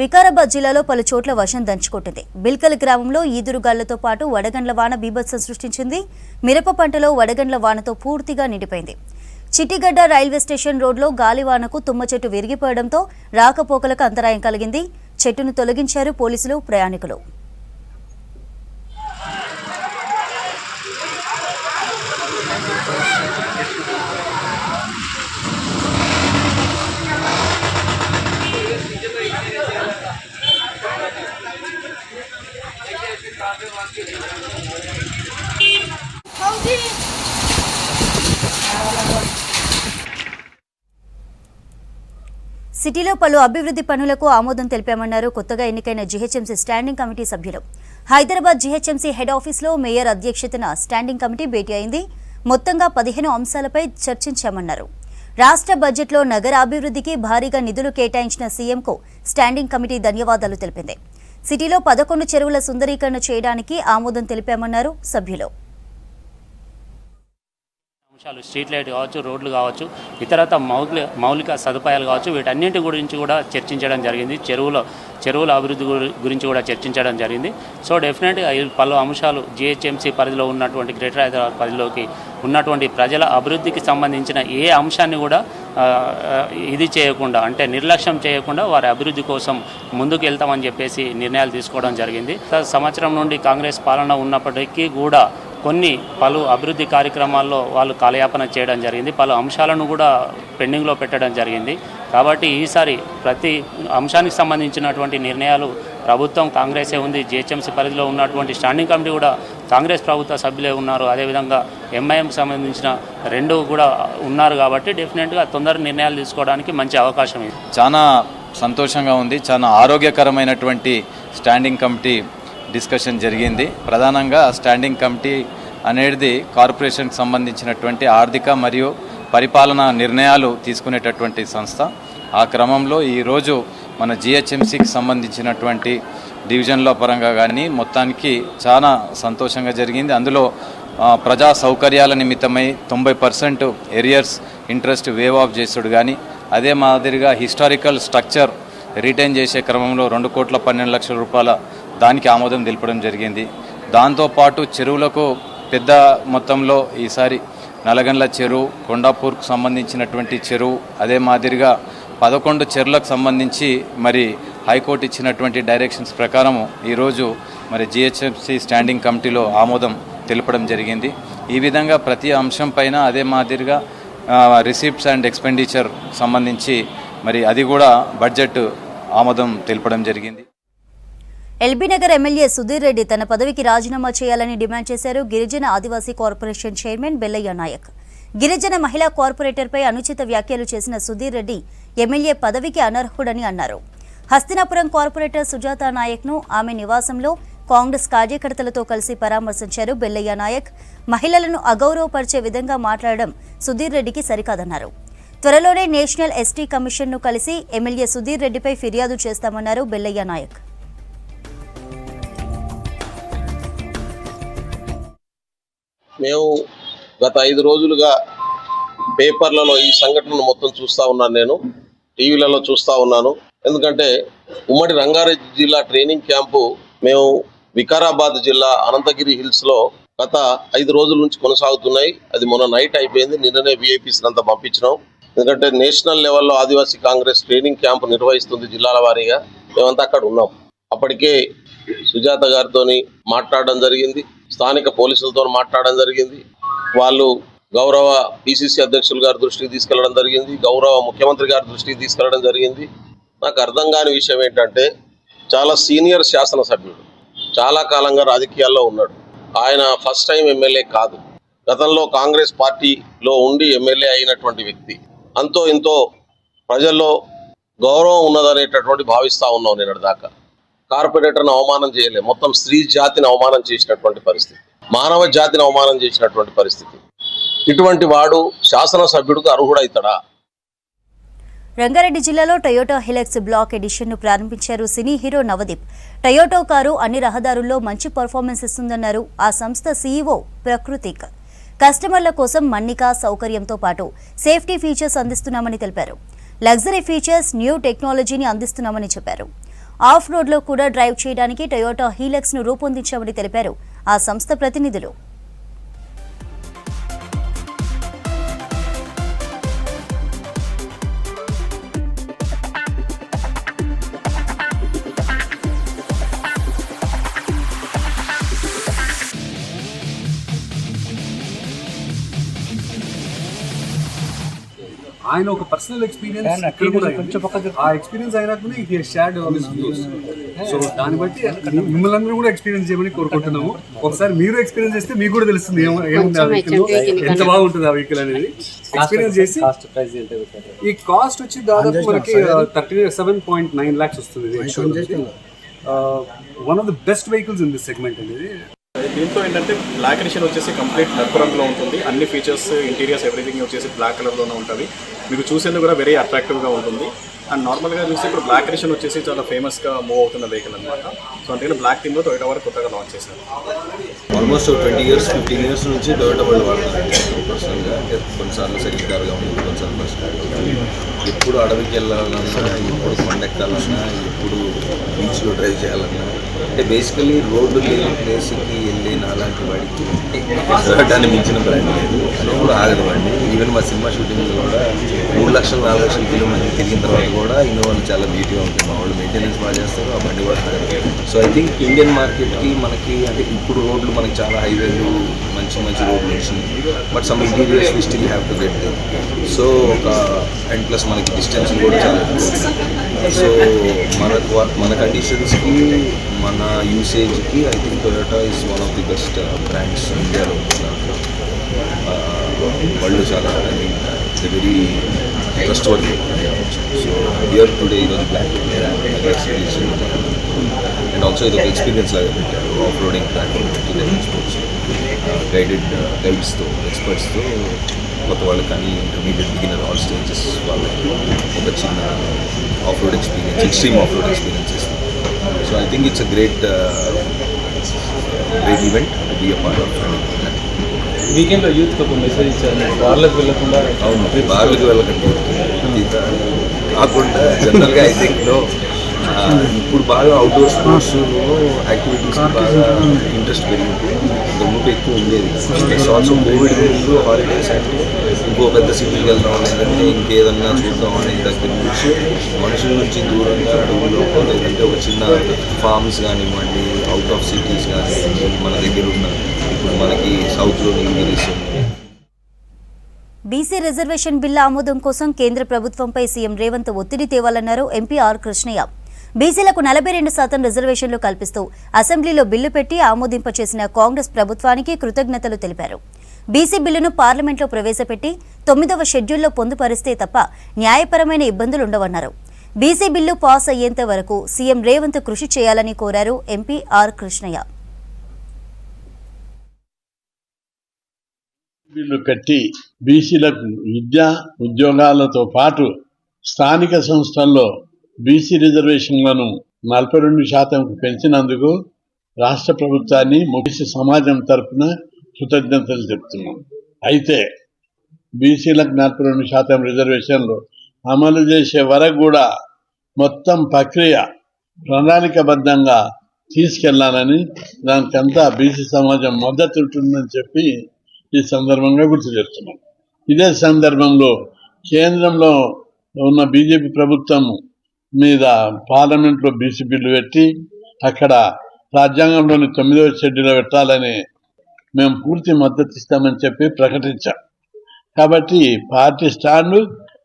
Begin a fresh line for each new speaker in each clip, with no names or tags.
వికారాబాద్ జిల్లాలో పలు చోట్ల వర్షం దంచుకొట్టింది. బిల్కల్ గ్రామంలో ఈదురుగాళ్లతో పాటు వడగండ్ల వాన బీభత్సం సృష్టించింది. మిరప పంటలో వడగండ్ల వానతో పూర్తిగా నిండిపోయింది. చిట్టిగడ్డ రైల్వే స్టేషన్ రోడ్లో గాలివానకు తుమ్మ చెట్టు విరిగిపోవడంతో రాకపోకలకు అంతరాయం కలిగింది. చెట్టును తొలగించారు పోలీసులు, ప్రయాణికులు. సిటీలో పలు అభివృద్ధి పనులకు ఆమోదం తెలిపామన్నారు కొత్తగా ఎన్నికైన జీహెచ్ఎంసీ స్టాండింగ్ కమిటీ సభ్యులు. హైదరాబాద్ జీహెచ్ఎంసీ హెడ్ ఆఫీస్లో మేయర్ అధ్యక్షతన స్టాండింగ్ కమిటీ భేటీ అయింది. మొత్తంగా 15 అంశాలపై చర్చించామన్నారు. రాష్ట్ర బడ్జెట్లో నగర అభివృద్ధికి భారీగా నిధులు కేటాయించిన సీఎంకు స్టాండింగ్ కమిటీ ధన్యవాదాలు తెలిపింది. సిటీలో 11 చెరువుల సుందరీకరణ చేయడానికి ఆమోదం తెలిపామన్నారు సభ్యులు.
స్ట్రీట్ లైట్ కావచ్చు, రోడ్లు కావచ్చు, ఇతరత మౌలిక సదుపాయాలు కావచ్చు, వీటన్నింటి గురించి కూడా చర్చించడం జరిగింది. చెరువుల అభివృద్ధి గురించి కూడా చర్చించడం జరిగింది. సో డెఫినెట్గా పలు అంశాలు జీహెచ్ఎంసీ పరిధిలో ఉన్నటువంటి గ్రేటర్ హైదరాబాద్ పరిధిలోకి ఉన్నటువంటి ప్రజల అభివృద్ధికి సంబంధించిన ఏ అంశాన్ని కూడా ఇది చేయకుండా, అంటే నిర్లక్ష్యం చేయకుండా వారి అభివృద్ధి కోసం ముందుకు వెళ్తామని చెప్పేసి నిర్ణయాలు తీసుకోవడం జరిగింది. సంవత్సరం నుండి కాంగ్రెస్ పాలన ఉన్నప్పటికీ కూడా పలు అభివృద్ధి కార్యక్రమాల్లో వాళ్ళు కాలయాపన చేయడం జరిగింది. పలు అంశాలను కూడా పెండింగ్లో పెట్టడం జరిగింది. కాబట్టి ఈసారి ప్రతి అంశానికి సంబంధించినటువంటి నిర్ణయాలు ప్రభుత్వం కాంగ్రెసే ఉంది. జీహెచ్ఎంసీ పరిధిలో ఉన్నటువంటి స్టాండింగ్ కమిటీ కూడా కాంగ్రెస్ ప్రభుత్వ సభ్యులే ఉన్నారు. అదేవిధంగా ఎంఐఎంకి సంబంధించిన 2 కూడా ఉన్నారు. కాబట్టి డెఫినెట్గా తొందర నిర్ణయాలు తీసుకోవడానికి మంచి అవకాశం ఇది.
చాలా సంతోషంగా ఉంది. చాలా ఆరోగ్యకరమైనటువంటి స్టాండింగ్ కమిటీ డిస్కషన్ జరిగింది. ప్రధానంగా స్టాండింగ్ కమిటీ అనేది కార్పొరేషన్కి సంబంధించినటువంటి ఆర్థిక మరియు పరిపాలనా నిర్ణయాలు తీసుకునేటటువంటి సంస్థ. ఆ క్రమంలో ఈరోజు మన జిహెచ్ఎంసీకి సంబంధించినటువంటి డివిజన్ల పరంగా కానీ మొత్తానికి చాలా సంతోషంగా జరిగింది. అందులో ప్రజా సౌకర్యాల నిమిత్తమై 90% ఏరియర్స్ ఇంట్రెస్ట్ వేవ్ ఆఫ్ చేసుడు కానీ, అదే మాదిరిగా హిస్టారికల్ స్ట్రక్చర్ రిటైన్ చేసే క్రమంలో 2,12,00,000 రూపాయల దానికి ఆమోదం తెలపడం జరిగింది. దాంతోపాటు చెరువులకు పెద్ద మొత్తంలో ఈసారి నల్లగండ్ల చెరువు, కొండాపూర్కు సంబంధించినటువంటి చెరువు, అదే మాదిరిగా 11 చెరువులకు సంబంధించి మరి హైకోర్టు ఇచ్చినటువంటి డైరెక్షన్స్ ప్రకారం ఈరోజు మరి జిహెచ్ఎంసీ స్టాండింగ్ కమిటీలో ఆమోదం తెలపడం జరిగింది. ఈ విధంగా ప్రతి అంశం పైన అదే మాదిరిగా రిసీప్ట్స్ అండ్ ఎక్స్పెండిచర్ సంబంధించి మరి అది కూడా బడ్జెట్ ఆమోదం తెలపడం జరిగింది.
ఎల్బీనగర్ ఎమ్మెల్యే సుధీర్ రెడ్డి తన పదవికి రాజీనామా చేయాలని డిమాండ్ చేశారు గిరిజన ఆదివాసీ కార్పొరేషన్ చైర్మన్ బెల్లయ్య నాయక్. గిరిజన మహిళా కార్పొరేటర్పై అనుచిత వ్యాఖ్యలు చేసిన సుధీర్ రెడ్డి ఎమ్మెల్యే పదవికి అనర్హుడని అన్నారు. హస్తినాపురం కార్పొరేటర్ సుజాత నాయక్ను ఆమె నివాసంలో కాంగ్రెస్ కార్యకర్తలతో కలిసి పరామర్శించారు బెల్లయ్య నాయక్. మహిళలను అగౌరవపరిచే విధంగా మాట్లాడడం సుధీర్ రెడ్డికి సరికాదన్నారు. త్వరలోనే నేషనల్ ఎస్టీ కమిషన్ను కలిసి ఎమ్మెల్యే సుధీర్ రెడ్డిపై ఫిర్యాదు చేస్తామన్నారు బెల్లయ్య నాయక్.
మేము గత 5 రోజులుగా పేపర్లలో ఈ సంఘటనను మొత్తం చూస్తూ ఉన్నాను, నేను టీవీలలో చూస్తూ ఉన్నాను. ఎందుకంటే ఉమ్మడి రంగారెడ్డి జిల్లా ట్రైనింగ్ క్యాంపు మేము వికారాబాద్ జిల్లా అనంతగిరి హిల్స్లో గత 5 రోజుల నుంచి కొనసాగుతున్నాయి. అది మొన్న నైట్ అయిపోయింది. నిన్ననే విఐపీస్ అంతా పంపించినాం. ఎందుకంటే నేషనల్ లెవెల్లో ఆదివాసీ కాంగ్రెస్ ట్రైనింగ్ క్యాంపు నిర్వహిస్తుంది జిల్లాల వారీగా. మేమంతా అక్కడ ఉన్నాం. అప్పటికే సుజాత గారితో మాట్లాడడం జరిగింది, స్థానిక పోలీసులతో మాట్లాడడం జరిగింది. వాళ్ళు గౌరవ పిసిసి అధ్యక్షులు గారి దృష్టికి తీసుకెళ్లడం జరిగింది, గౌరవ ముఖ్యమంత్రి గారి దృష్టికి తీసుకెళ్లడం జరిగింది. నాకు అర్థం కాని విషయం ఏంటంటే, చాలా సీనియర్ శాసనసభ్యుడు, చాలా కాలంగా రాజకీయాల్లో ఉన్నాడు. ఆయన ఫస్ట్ టైం ఎమ్మెల్యే కాదు, గతంలో కాంగ్రెస్ పార్టీలో ఉండి ఎమ్మెల్యే అయినటువంటి వ్యక్తి. అంతో ఇంతో ప్రజల్లో గౌరవం ఉన్నదనేటటువంటి భావిస్తూ ఉన్నాం. నేను దాకా కార్పొరేటర్ని అవమానం చేయలే, మొత్తం స్త్రీ జాతిని అవమానం చేసినటువంటి పరిస్థితి, మానవ జాతిని అవమానం చేసినటువంటి పరిస్థితి. ఇటువంటి వాడు శాసనసభ్యుడికి అర్హుడైతాడా?
రంగారెడ్డి జిల్లాలో టొయోటా హిలెక్స్ బ్లాక్ ఎడిషన్ను ప్రారంభించారు cine hero Navdeep. Toyota car అన్ని రహదారుల్లో మంచి పర్ఫార్మెన్స్ ఇస్తుందన్నారు ఆ సంస్థ సీఈఓ ప్రకృతిక్. కస్టమర్ల కోసం మన్నిక సౌకర్యంతో పాటు సేఫ్టీ ఫీచర్స్ అందిస్తున్నామని తెలిపారు. లగ్జరీ ఫీచర్స్, న్యూ టెక్నాలజీని అందిస్తున్నామని చెప్పారు. ఆఫ్ రోడ్లో కూడా డ్రైవ్ చేయడానికి టొయోటా హీలక్స్ను రూపొందించామని తెలిపారు ఆ సంస్థ ప్రతినిధులు.
ఆయన ఒక పర్సనల్ ఎక్స్పీరియన్స్ ఆ ఎక్స్పీరియన్స్ అయినాకనే he shared all his views. So దాన్ని బట్టి మిమ్మల్ని అందరూ కూడా ఎక్స్పీరియన్స్ చేయమని కోరుకుంటున్నాము. ఒకసారి మీరు ఎక్స్పీరియన్స్ చేస్తే మీకు కూడా తెలుస్తుంది ఏముంది ఆ వెహికల్, ఎంత బాగుంటుంది ఆ వెహికల్ అనేది ఎక్స్పీరియన్స్ చేసి. ఈ కాస్ట్ వచ్చి దాదాపు మనకి 37.9 lakhs వస్తుంది. One of the best vehicles in this segment అనేది.
దీంట్లో ఏంటంటే బ్లాక్ ఎడిషన్ వచ్చేసి కంప్లీట్ నలుపు రంగులో ఉంటుంది. అన్ని ఫీచర్స్, ఇంటీరియర్స్, ఎవ్రీథింగ్ వచ్చేసి బ్లాక్ కలర్లోనే ఉంటుంది. మీకు చూసేందుకు కూడా వెరీ అట్రాక్టివ్గా ఉంటుంది. అండ్ నార్మల్గా చూస్తే ఇప్పుడు బ్లాక్ ఎడిషన్ వచ్చేసి చాలా ఫేమస్గా మూవ్ అవుతున్న వెహికల్ అనమాట. సో అందుకని బ్లాక్ థీమ్లో టొయోటా వారు కొత్తగా లాంచ్ చేశారు.
ఆల్మోస్ట్ 20 years 15 years నుంచి టొయోటా వాళ్ళు వాడుతున్నారు. పర్సనల్గా అంటే కొన్నిసార్లు సెకండ్ కార్గా ఉంటుంది, కొన్నిసార్లు ఫస్ట్ కార్గా. ఎప్పుడు అడవికి వెళ్ళాలన్నా, ఎప్పుడు కొండెక్కాలన్నా, ఎప్పుడు బీచ్లో డ్రైవ్ చేయాలన్నా, అంటే బేసికలీ రోడ్డు లేని ప్లేస్కి వెళ్ళిన అలాంటి వాడికి టొయోటాని మించిన బ్రాండ్ లేదు. అది కూడా ఆగదు వాడిని. ఈవెన్ మా సినిమా షూటింగ్లో కూడా 3 లక్షలు 4 లక్షల కిలోమీటర్లు తిరిగిన తర్వాత కూడా ఇన్నోవాలు చాలా బ్యూటీగా ఉంటుంది. మా వాళ్ళు మెయింటెనెన్స్ బాగా చేస్తారు, ఆ బండి కూడా ఆగదు. సో ఐ థింక్ ఇండియన్ మార్కెట్కి మనకి అంటే ఇప్పుడు రోడ్లు మనకి చాలా హైవేలు, మంచి మంచి రోడ్లు వచ్చినాయి. But some interiors we still have to get there. So ఒక అండ్ ప్లస్ మనకి డిస్టెన్స్ కూడా చాలా ఎక్కువ. సో మన కండిషన్స్కి, మన యూసేజ్కి I think Toyota is one of the best brands ఇండియాలో. వాళ్ళు చాలా I mean very trustworthy. So here today ఈరోజు బ్లాక్ ఎక్స్పీరియన్స్ అండ్ ఆల్సో ఇది ఒక ఎక్స్పీరియన్స్ లాగా పెట్టారు. ఆఫ్ రోడింగ్ ప్లాట్ఫామ్ స్పోర్ట్స్ గైడ్స్తో, ఎక్స్పర్ట్స్తో కొత్త వాళ్ళకి కానీ ఇంటర్మీడియట్ బిగినర్ ఆల్ స్టేజెస్ వాళ్ళకి ఒక చిన్న off road experience, extreme off road experience ఇస్తుంది. So I think it's a great event to be a part of.
వీకెండ్లో యూత్కి ఒక మెసేజ్ ఇచ్చారు, బార్లకు వెళ్ళకుండా.
అవును, బార్లకు వెళ్ళకండి కాకుండా జనరల్గా ఐ థింక్ ఇప్పుడు బాగా అవుట్డోర్ స్పోర్ట్స్ యాక్టివిటీస్ బాగా ఇంట్రెస్ట్ పెరిగింది. ఇంతకుముందు ఎక్కువ ఉండేది. ప్లస్ ఆల్సో కోవిడ్ ముందు హాలిడేస్ అంటే ఇంకో పెద్ద సిటీకి వెళ్దాం, లేదంటే ఇంకేదన్నా చూద్దాం అనే దగ్గర నుంచి మనుషుల నుంచి దూరంగా అడవుల్లో, లేదంటే ఒక చిన్న ఫార్మ్స్ కానివ్వండి, అవుట్ ఆఫ్ సిటీస్ కానివ్వండి, మన దగ్గర ఉన్న ఇప్పుడు మనకి సౌత్లో నీలగిరీస్ ఉన్నాయి.
బీసీ రిజర్వేషన్ బిల్లు ఆమోదం కోసం కేంద్ర ప్రభుత్వంపై సీఎం రేవంత్ ఒత్తిడి తేవాలన్నారు ఎంపీ ఆర్ కృష్ణయ్య. బీసీలకు 42% రిజర్వేషన్లు కల్పిస్తూ అసెంబ్లీలో బిల్లు పెట్టి ఆమోదింపచేసిన కాంగ్రెస్ ప్రభుత్వానికి కృతజ్ఞతలు తెలిపారు. బీసీ బిల్లును పార్లమెంట్లో ప్రవేశపెట్టి 9వ షెడ్యూల్లో పొందుపరిస్తే తప్ప న్యాయపరమైన ఇబ్బందులుండవన్నారు. బీసీ బిల్లు పాస్ అయ్యేంత వరకు సీఎం రేవంత్ కృషి చేయాలని కోరారు ఎంపీ ఆర్ కృష్ణయ్య.
బిల్లు పెట్టి బీసీలకు విద్యా ఉద్యోగాలతో పాటు స్థానిక సంస్థల్లో బీసీ రిజర్వేషన్లను 42% పెంచినందుకు రాష్ట్ర ప్రభుత్వాన్ని బీసీ సమాజం తరఫున కృతజ్ఞతలు చెప్తున్నాం. అయితే బీసీలకు 42% రిజర్వేషన్లు అమలు చేసే వరకు కూడా మొత్తం ప్రక్రియ ప్రణాళికబద్ధంగా తీసుకెళ్లాలని, దానికంతా బీసీ సమాజం మద్దతు ఉంటుందని చెప్పి ఈ సందర్భంగా గుర్తు చేస్తున్నాం. ఇదే సందర్భంలో కేంద్రంలో ఉన్న బీజేపీ ప్రభుత్వం మీద పార్లమెంట్లో బీసీ బిల్లు పెట్టి అక్కడ రాజ్యాంగంలోని 9వ షెడ్యూల్లో పెట్టాలని మేము పూర్తి మద్దతు ఇస్తామని చెప్పి ప్రకటించాం. కాబట్టి పార్టీ స్టాండు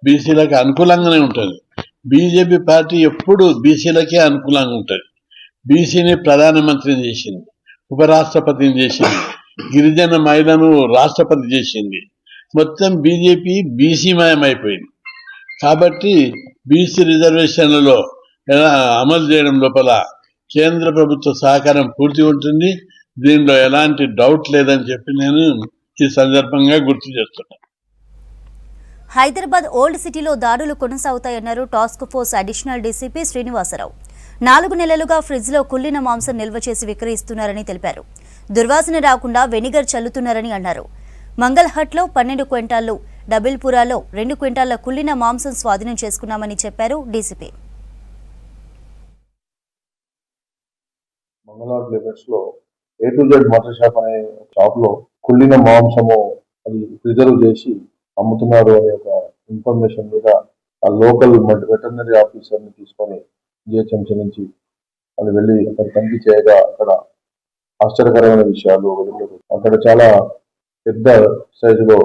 బీసీలకు అనుకూలంగానే ఉంటుంది. బీజేపీ పార్టీ ఎప్పుడు బీసీలకే అనుకూలంగా ఉంటుంది. బీసీని ప్రధానమంత్రిని చేసింది, ఉపరాష్ట్రపతిని చేసింది, గిరిజన మహిళను రాష్ట్రపతి చేసింది. మొత్తం బీజేపీ బీసీమయం అయిపోయింది. కాబట్టి బీసీ రిజర్వేషన్లలో అమలు చేయడం లోపల కేంద్ర ప్రభుత్వ సహకారం పూర్తి ఉంటుంది. దీనిలో ఎలాంటి డౌట్ లేదని చెప్పి నేను ఈ సందర్భంగా గుర్తు చేస్తున్నాను.
హైదరాబాద్ ఓల్డ్ సిటీలో దాడులు కొనసాగుతాయన్నారు task force additional DCP Srinivasarao. 4 నెలలుగా ఫ్రిడ్జ్లో కుళ్ళిన మాంసం నిల్వ చేసి విక్రయిస్తున్నారని తెలిపారు. దుర్వాసన రాకుండా వెనిగర్ చల్లుతున్నారని అన్నారు. మంగళహట్లో 12 క్వింటాళ్లు, డబిల్పురాలో 2 క్వింటాళ్ల కుళ్ళిన మాంసం స్వాధీనం చేసుకున్నామని చెప్పారు డీసీపీ.
మంగళవారం లిమిట్స్లో A to Z mutton shop అనే షాప్లో కుళ్ళిన మాంసము అది ప్రిజర్వ్ చేసి అమ్ముతున్నారు అనే ఒక ఇన్ఫర్మేషన్ మీద ఆ లోకల్ వెటర్నరీ ఆఫీసర్ని తీసుకొని GHMC నుంచి వాళ్ళు వెళ్ళి అక్కడ తనిఖీ చేయగా అక్కడ ఆశ్చర్యకరమైన విషయాలు వెలుగులోకి అక్కడ చాలా పెద్ద సైజులో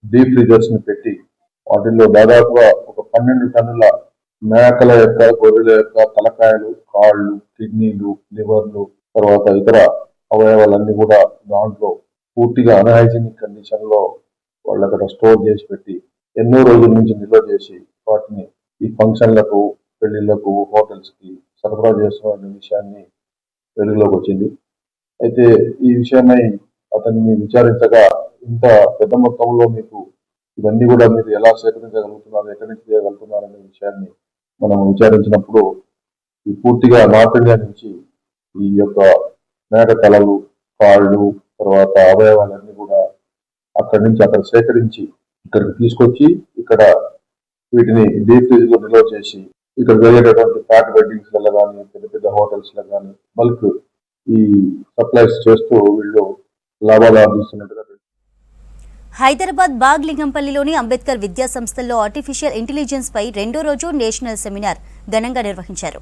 డీప్ ఫ్రీజర్స్ని పెట్టి వాటిల్లో దాదాపుగా ఒక 12 టన్నుల మేకల యొక్క గొర్రెల యొక్క తలకాయలు, కాళ్ళు, కిడ్నీలు, లివర్లు, తర్వాత ఇతర అవయవాలన్నీ కూడా దాంట్లో పూర్తిగా అన్హైజీనిక్ కండిషన్ లో వాళ్ళు అక్కడ స్టోర్ చేసి పెట్టి ఎన్నో రోజుల నుంచి నిల్వ చేసి వాటిని ఈ ఫంక్షన్లకు, పెళ్లిళ్లకు, హోటల్స్ కి సరఫరా చేస్తున్న విషయాన్ని వెలుగులోకి వచ్చింది. అయితే ఈ విషయమై అతన్ని విచారించగా ఇంత పెద్ద మొత్తంలో మీకు ఇవన్నీ కూడా మీరు ఎలా సేకరించగలుగుతున్నారు, ఎక్కడి నుంచి చేయగలుగుతున్నారు అనే విషయాన్ని మనం విచారించినప్పుడు ఈ పూర్తిగా నార్త్ ఇండియా నుంచి ఈ యొక్క మేక తలలు, కాళ్ళు, తర్వాత అవయవాలన్నీ కూడా అక్కడి నుంచి అక్కడ సేకరించి ఇక్కడికి తీసుకొచ్చి ఇక్కడ వీటిని డీప్ ఫ్రీజ్ లో నిల్వ చేసి ఇక్కడ వెళ్ళేటటువంటి ఫ్యాట్ వెడ్డింగ్స్ లలో కానీ పెద్ద పెద్ద హోటల్స్ లో కానీ బల్క్ ఈ సప్లైస్ చేస్తూ వీళ్ళు లాభాలు ఆర్జిస్తున్నట్టుగా
హైదరాబాద్ బాగ్లింగంపల్లిలోని అంబేద్కర్ విద్యా సంస్థల్లో ఆర్టిఫిషియల్ ఇంటెలిజెన్స్ పై రెండో రోజు నేషనల్ సెమినార్ ఘనంగా నిర్వహించారు.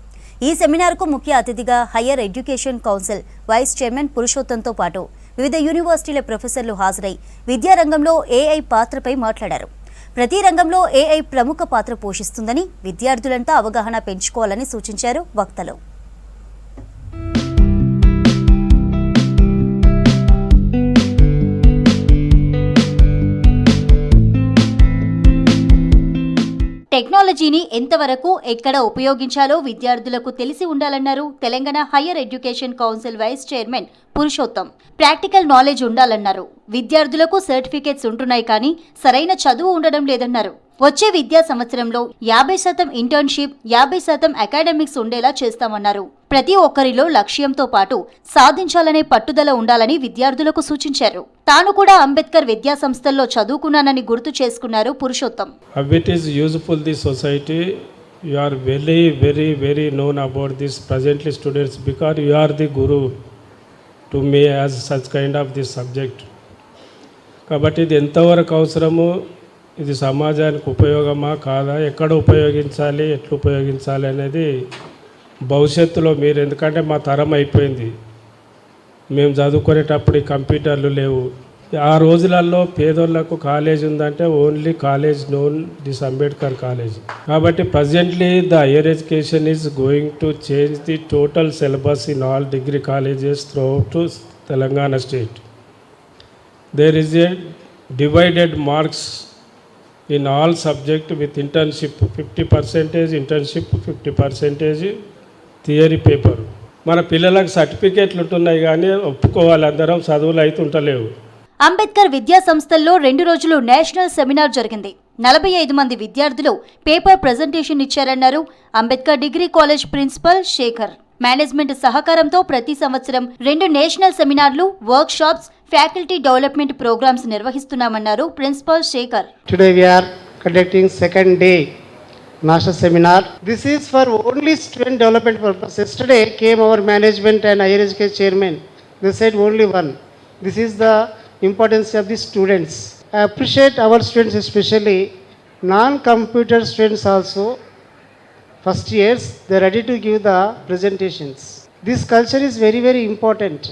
ఈ సెమినార్కు ముఖ్య అతిథిగా higher education council vice chairman పురుషోత్తంతో పాటు వివిధ యూనివర్సిటీల ప్రొఫెసర్లు హాజరై విద్యారంగంలో AI పాత్రపై మాట్లాడారు. ప్రతి రంగంలో AI ప్రముఖ పాత్ర పోషిస్తుందని, విద్యార్థులంతా అవగాహన పెంచుకోవాలని సూచించారు వక్తలు. టెక్నాలజీని ఎంతవరకు ఎక్కడ ఉపయోగించాలో విద్యార్థులకు తెలిసి ఉండాలన్నారు Telangana higher education council vice chairman Purushottam. Practical knowledge ఉండాలన్నారు. విద్యార్థులకు సర్టిఫికేట్స్ ఉంటున్నాయి కానీ సరైన చదువు ఉండడం లేదన్నారు. వచ్చే విద్యా సంవత్సరంలో 50% ఇంటర్న్షిప్, 50% అకాడమిక్స్ ఉండేలా చేస్తామన్నారు. ప్రతి ఒక్కరిలో లక్ష్యంతో పాటు సాధించాలనే పట్టుదల ఉండాలని విద్యార్థులకు సూచించారు. తాను కూడా అంబేద్కర్ విద్యా సంస్థల్లో చదువుకున్నానని గుర్తు చేసుకున్నారు Purushottam.
It is useful the society. You are very known about this presently students because you are the guru to me as such kind of this subject. కాబట్టి ఇది ఎంతవరకు అవసరము, ఇది సమాజానికి ఉపయోగమా కాదా, ఎక్కడ ఉపయోగించాలి, ఎట్లా ఉపయోగించాలి అనేది భవిష్యత్తులో మీరు, ఎందుకంటే మా తరం అయిపోయింది. మేము చదువుకునేటప్పుడు ఈ కంప్యూటర్లు లేవు. ఆ రోజులలో పేదోళ్లకు కాలేజ్ ఉందంటే only college known this Ambedkar college. కాబట్టి presently the higher education is going to change the total syllabus in all degree colleges throughout to Telangana state. There is a divided marks in all subject with internship, 50% internship, 50% theory paper. మన పిల్లలకు సర్టిఫికేట్లు ఉంటున్నాయి కానీ ఒప్పుకోవాలి, అందరం చదువులు అయితే ఉంటలేవు.
అంబేద్కర్ విద్యా సంస్థల్లో 2 రోజులు నేషనల్ సెమినార్ జరిగింది. 45 మంది విద్యార్థులు పేపర్ ప్రజెంటేషన్ ఇచ్చారన్నారు Ambedkar degree college principal Shekhar. Management సహకారంతో ప్రతి సంవత్సరం 2 నేషనల్ సెమినార్లు, workshops, faculty development programmes నిర్వహిస్తున్నామన్నారు principal Shekhar.
Today we are conducting second day national seminar. This is for only student development purpose. Yesterday came our management and higher education chairman. They said only one. This is the importance of the students. I appreciate our students, especially non-computer students also. First years they are ready to give the presentations. This culture is very important.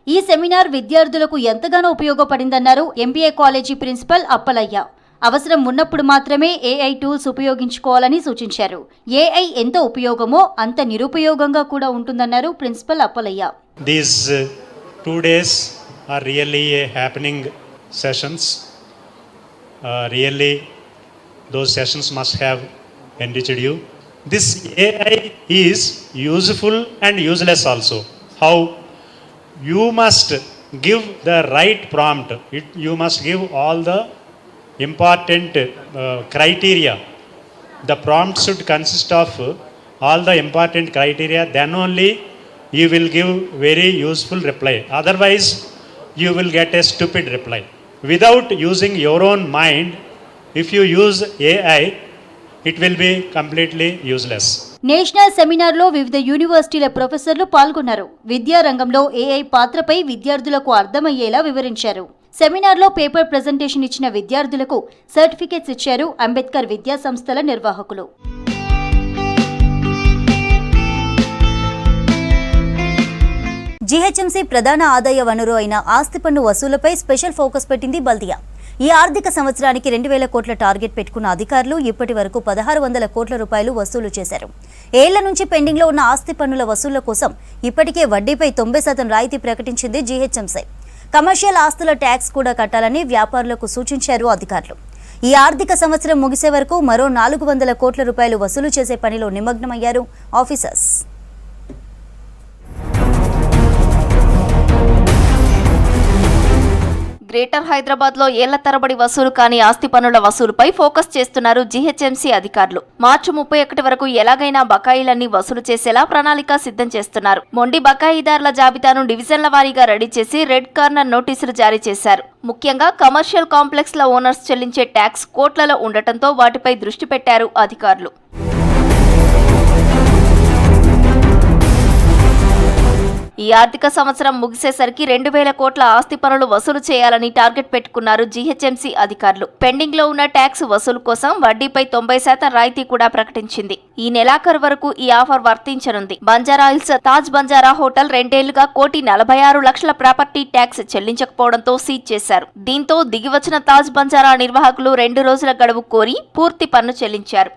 ఈ seminar విద్యార్థులకు ఎంతగానో ఉపయోగపడిందన్నారు MBA college principal Appalayya. అవసరం ఉన్నప్పుడు మాత్రమే AI tools ఉపయోగించుకోవాలని సూచించారు. AI ఎంత ఉపయోగమో అంత నిరుపయోగంగా కూడా ఉంటుందన్నారు principal Appalayya.
These 2 days are really happening sessions. Really those sessions must have enriched you. This AI is useful and useless also. How? You must give the right prompt. You must give all the important criteria. The prompt should consist of all the important criteria. Then only you will give very useful reply. Otherwise, you will get a stupid reply. Without using your own mind, if you use AI, it will be completely useless.
National సెమినార్లో వివిధ యూనివర్సిటీల ప్రొఫెసర్లు పాల్గొన్నారు. విద్యారంగంలో AI పాత్రపై విద్యార్థులకు అర్థమయ్యేలా వివరించారు. సెమినార్లో పేపర్ ప్రెజెంటేషన్ ఇచ్చిన విద్యార్థులకు సర్టిఫికెట్స్ ఇచ్చారు అంబేద్కర్ విద్యా సంస్థల నిర్వాహకులు. జీహెచ్ఎంసీ ప్రధాన ఆదాయ వనరు అయిన ఆస్తి పన్ను వసూలుపై స్పెషల్ ఫోకస్ పెట్టింది బల్దియా. ఈ ఆర్థిక సంవత్సరానికి 2000 కోట్ల టార్గెట్ పెట్టుకున్న అధికారులు ఇప్పటి వరకు 1600 కోట్ల రూపాయలు వసూలు చేశారు. ఏళ్ల నుంచి పెండింగ్లో ఉన్న ఆస్తి పన్నుల వసూళ్ల కోసం ఇప్పటికే వడ్డీపై 90% రాయితీ ప్రకటించింది జీహెచ్ఎంసీ. కమర్షియల్ ఆస్తుల ట్యాక్స్ కూడా కట్టాలని వ్యాపారులకు సూచించారు అధికారులు. ఈ ఆర్థిక సంవత్సరం ముగిసే వరకు మరో 400 కోట్ల రూపాయలు వసూలు చేసే పనిలో నిమగ్నమయ్యారు ఆఫీసర్స్.
గ్రేటర్ హైదరాబాద్లో ఏళ్ల తరబడి వసూలు కాని ఆస్తి పన్నుల వసూలుపై ఫోకస్ చేస్తున్నారు జీహెచ్ఎంసీ అధికారులు. మార్చి 31 వరకు ఎలాగైనా బకాయిలన్నీ వసూలు చేసేలా ప్రణాళిక సిద్ధం చేస్తున్నారు. మొండి బకాయిదారుల జాబితాను డివిజన్ల వారీగా రెడీ చేసి రెడ్ కార్నర్ నోటీసులు జారీ చేశారు. ముఖ్యంగా కమర్షియల్ కాంప్లెక్స్ల ఓనర్స్ చెల్లించే ట్యాక్స్ కోట్లలో ఉండటంతో వాటిపై దృష్టి పెట్టారు అధికారులు. ఈ ఆర్థిక సంవత్సరం ముగిసేసరికి 2000 కోట్ల ఆస్తి పన్నులు వసూలు చేయాలని టార్గెట్ పెట్టుకున్నారు జీహెచ్ఎంసీ అధికారులు. పెండింగ్ లో ఉన్న ట్యాక్స్ వసూలు కోసం వడ్డీపై 90% రాయితీ కూడా ప్రకటించింది. ఈ నెలాఖరు వరకు ఈ ఆఫర్ వర్తించనుంది. బంజారాహిల్స్ తాజ్ బంజారా హోటల్ 2 ఏళ్లుగా 1,46 లక్షల ప్రాపర్టీ ట్యాక్స్ చెల్లించకపోవడంతో సీజ్ చేశారు. దీంతో దిగివచ్చిన తాజ్ బంజారా నిర్వాహకులు 2 రోజుల గడువు కోరి పూర్తి పన్ను చెల్లించారు.